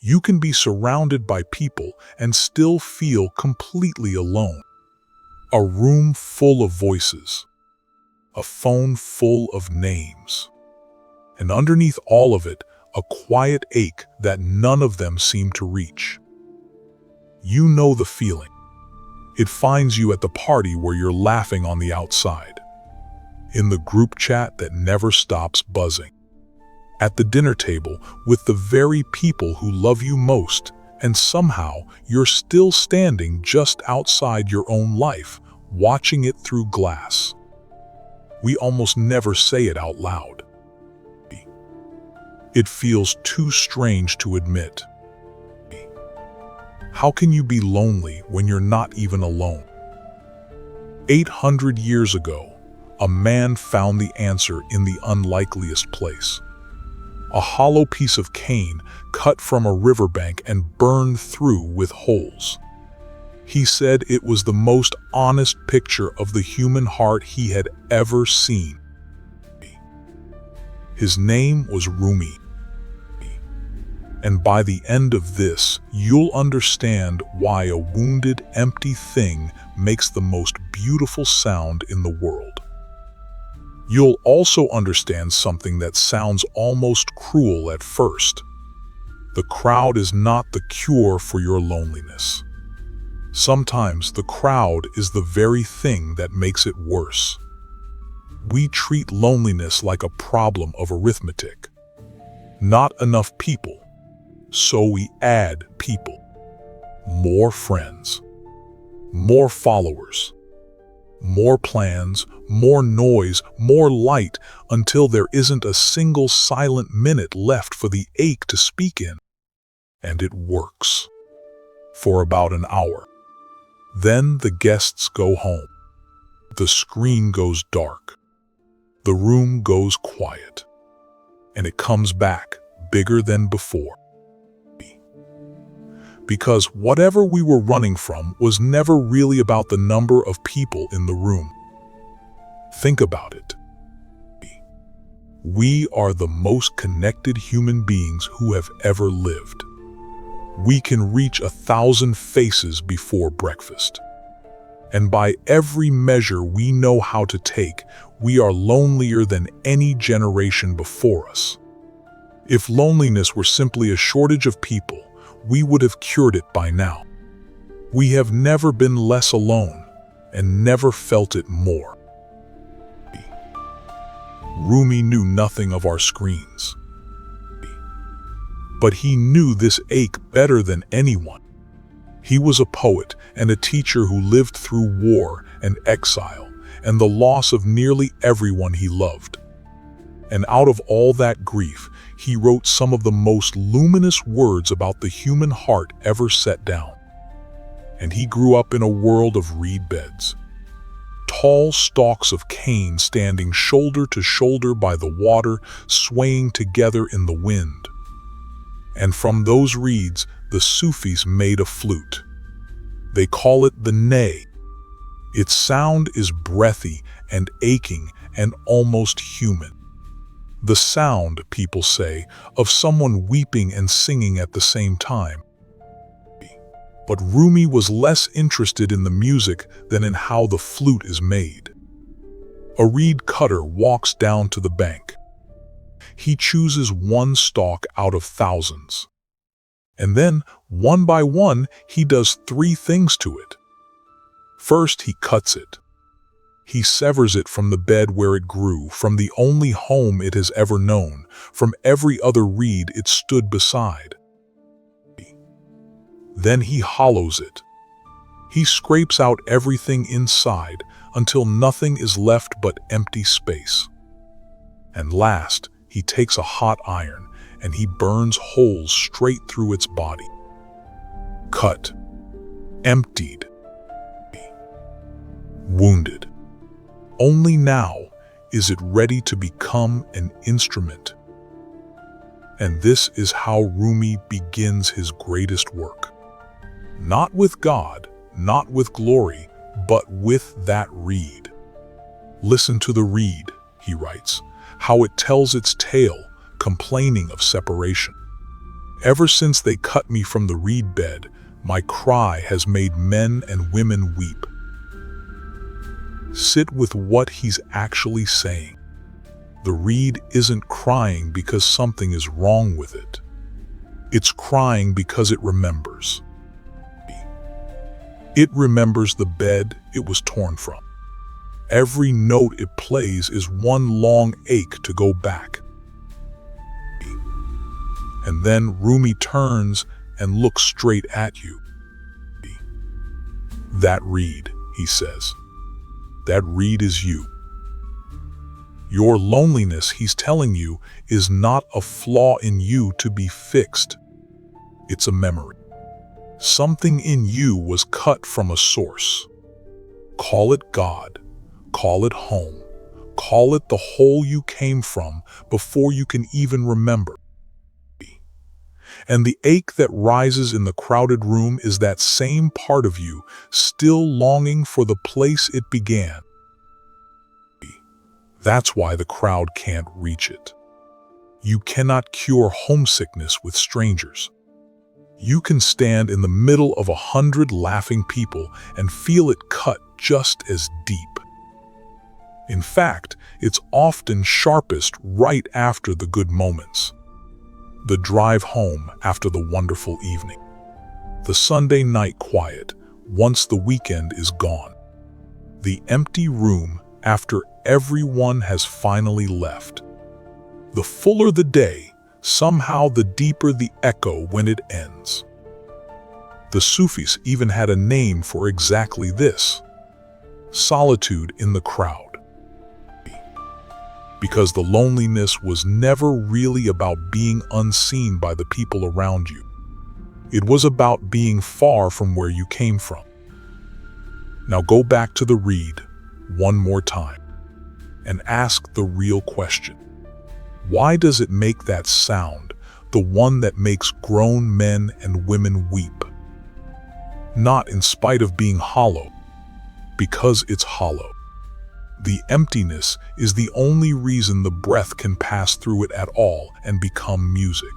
You can be surrounded by people and still feel completely alone. A room full of voices. A phone full of names. And underneath all of it, a quiet ache that none of them seem to reach. You know the feeling. It finds you at the party where you're laughing on the outside. In the group chat that never stops buzzing. At the dinner table with the very people who love you most, and somehow you're still standing just outside your own life, watching it through glass. We almost never say it out loud. It feels too strange to admit. How can you be lonely when you're not even alone? 800 years ago, a man found the answer in the unlikeliest place. A hollow piece of cane cut from a riverbank and burned through with holes. He said it was the most honest picture of the human heart he had ever seen. His name was Rumi. And by the end of this, you'll understand why a wounded, empty thing makes the most beautiful sound in the world. You'll also understand something that sounds almost cruel at first. The crowd is not the cure for your loneliness. Sometimes the crowd is the very thing that makes it worse. We treat loneliness like a problem of arithmetic. Not enough people. So we add people. More friends. More followers. More plans, more noise, more light, until there isn't a single silent minute left for the ache to speak in. And it works. For about an hour. Then the guests go home. The screen goes dark. The room goes quiet. And it comes back, bigger than before. Because whatever we were running from was never really about the number of people in the room. Think about it. We are the most connected human beings who have ever lived. We can reach 1,000 faces before breakfast. And by every measure we know how to take, we are lonelier than any generation before us. If loneliness were simply a shortage of people, we would have cured it by now. We have never been less alone and never felt it more. Rumi knew nothing of our screens. But he knew this ache better than anyone. He was a poet and a teacher who lived through war and exile and the loss of nearly everyone he loved. And out of all that grief, he wrote some of the most luminous words about the human heart ever set down. And he grew up in a world of reed beds. Tall stalks of cane standing shoulder to shoulder by the water, swaying together in the wind. And from those reeds, the Sufis made a flute. They call it the ney. Its sound is breathy and aching and almost human. The sound, people say, of someone weeping and singing at the same time. But Rumi was less interested in the music than in how the flute is made. A reed cutter walks down to the bank. He chooses one stalk out of thousands. And then, one by one, he does 3 things to it. First, he cuts it. He severs it from the bed where it grew, from the only home it has ever known, from every other reed it stood beside. Then he hollows it. He scrapes out everything inside until nothing is left but empty space. And last, he takes a hot iron and he burns holes straight through its body. Cut. Emptied. Wounded. Only now is it ready to become an instrument. And this is how Rumi begins his greatest work. Not with God, not with glory, but with that reed. Listen to the reed, he writes, how it tells its tale, complaining of separation. Ever since they cut me from the reed bed, my cry has made men and women weep. Sit with what he's actually saying. The reed isn't crying because something is wrong with it. It's crying because it remembers. It remembers the bed it was torn from. Every note it plays is one long ache to go back. And then Rumi turns and looks straight at you. That reed, he says. That reed is you. Your loneliness, he's telling you, is not a flaw in you to be fixed. It's a memory. Something in you was cut from a source. Call it God, call it home, call it the hole you came from before you can even remember. And the ache that rises in the crowded room is that same part of you still longing for the place it began. That's why the crowd can't reach it. You cannot cure homesickness with strangers. You can stand in the middle of 100 laughing people and feel it cut just as deep. In fact, it's often sharpest right after the good moments. The drive home after the wonderful evening. The Sunday night quiet once the weekend is gone. The empty room after everyone has finally left. The fuller the day, somehow the deeper the echo when it ends. The Sufis even had a name for exactly this: solitude in the crowd. Because the loneliness was never really about being unseen by the people around you. It was about being far from where you came from. Now go back to the reed one more time and ask the real question. Why does it make that sound, the one that makes grown men and women weep? Not in spite of being hollow, because it's hollow. The emptiness is the only reason the breath can pass through it at all and become music.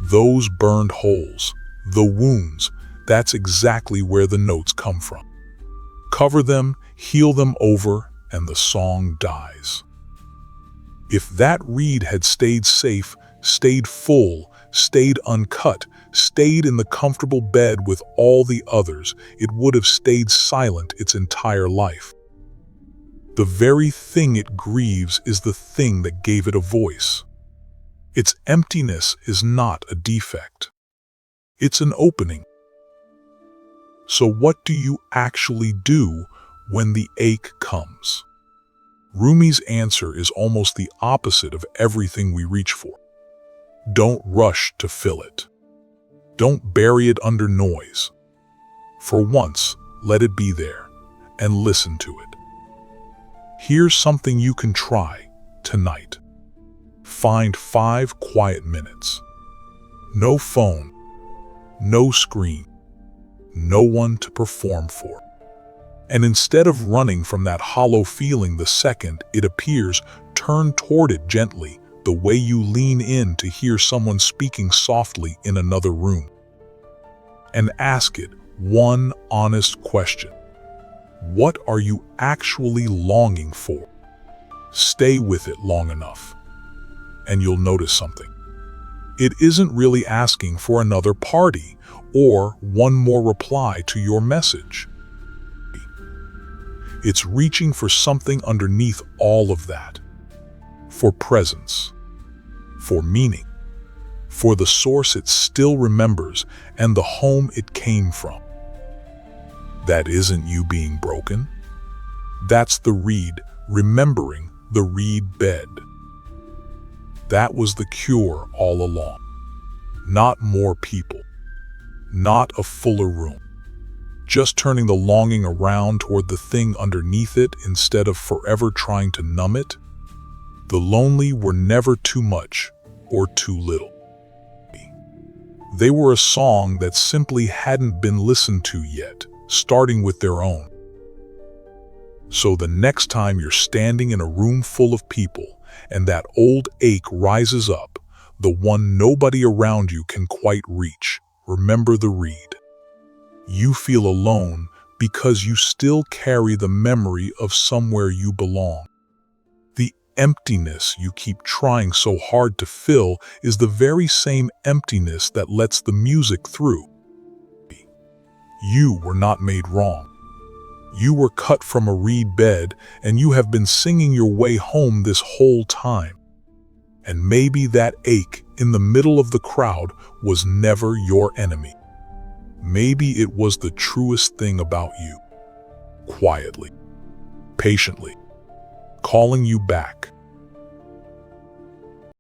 Those burned holes, the wounds, that's exactly where the notes come from. Cover them, heal them over, and the song dies. If that reed had stayed safe, stayed full, stayed uncut, stayed in the comfortable bed with all the others, it would have stayed silent its entire life. The very thing it grieves is the thing that gave it a voice. Its emptiness is not a defect. It's an opening. So what do you actually do when the ache comes? Rumi's answer is almost the opposite of everything we reach for. Don't rush to fill it. Don't bury it under noise. For once, let it be there and listen to it. Here's something you can try tonight. Find 5 quiet minutes. No phone, no screen, no one to perform for. And instead of running from that hollow feeling the second it appears, turn toward it gently, the way you lean in to hear someone speaking softly in another room. And ask it one honest question. What are you actually longing for? Stay with it long enough, and you'll notice something. It isn't really asking for another party or one more reply to your message. It's reaching for something underneath all of that. For presence, for meaning, for the source it still remembers and the home it came from. That isn't you being broken. That's the reed remembering the reed bed. That was the cure all along. Not more people. Not a fuller room. Just turning the longing around toward the thing underneath it instead of forever trying to numb it. The lonely were never too much or too little. They were a song that simply hadn't been listened to yet, starting with their own. So the next time you're standing in a room full of people and that old ache rises up, the one nobody around you can quite reach. Remember the reed. You feel alone because you still carry the memory of somewhere you belong. The emptiness you keep trying so hard to fill is the very same emptiness that lets the music through. You were not made wrong. You were cut from a reed bed, and you have been singing your way home this whole time. And maybe that ache in the middle of the crowd was never your enemy. Maybe it was the truest thing about you. Quietly, patiently, calling you back.